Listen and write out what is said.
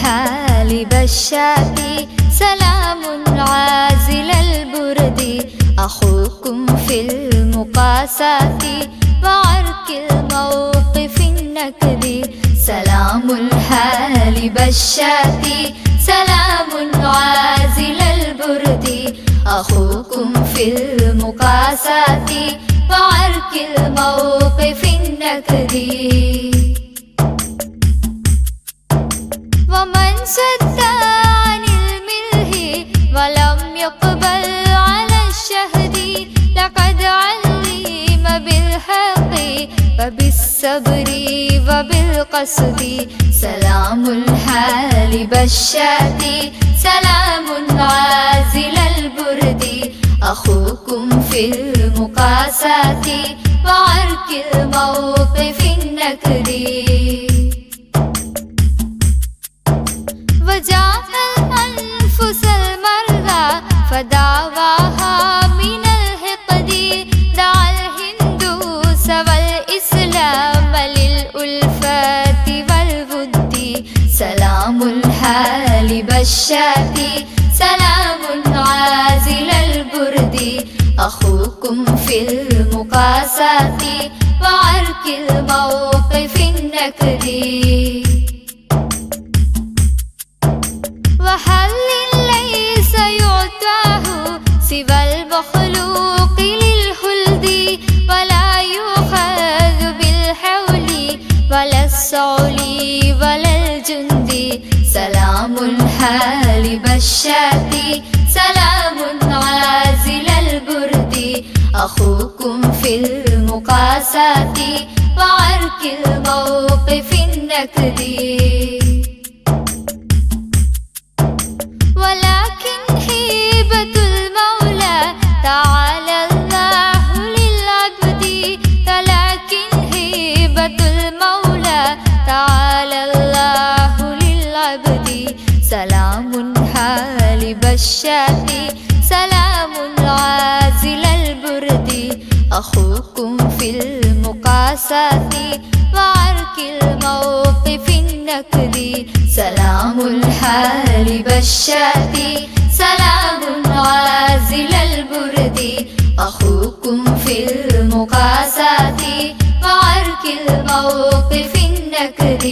الحال بشاتي سلام عازل البرد أخوكم في المقاسات وعرك الموقف النكد. سلام الحال بشاتي سلام عازل البرد أخوكم في المقاسات وعرك الموقف النكد. ومن صد عن المله ولم يقبل على الشهد لقد علم بالحق وبالصبر وبالقصد. سلام الحال بشاتي سلام عازل البرد أخوكم في المقاسات وعرك الموقف النكد. وجاء الأنفس المرضى فداواها من الحقد. دعا الهندوس والإسلام للألفة والود. سلام الحال بشاتي سلام عازل البرد أخوكم في المقاسات وعرك الموقف النكد. وحل ليس يعطاه سوى المخلوق للخلد ولا يؤخذ بالحول ولا الصول ولا الجند. سلام الحال بشاتي سلام عازل البرد أخوكم في المقاسات وعرك الموقف النكد. ولكن هيبة المولى تعالى الله للعبد. ولكن هيبة المولى تعالى الله للعبد. سلام حال بشاتي سلام عازل البرد أخوكم في المقاسات وعرك الموقف النكد. سلام الحال بشاتي سلام عازل البرد أخوكم في المقاسات وعرك الموقف النكد.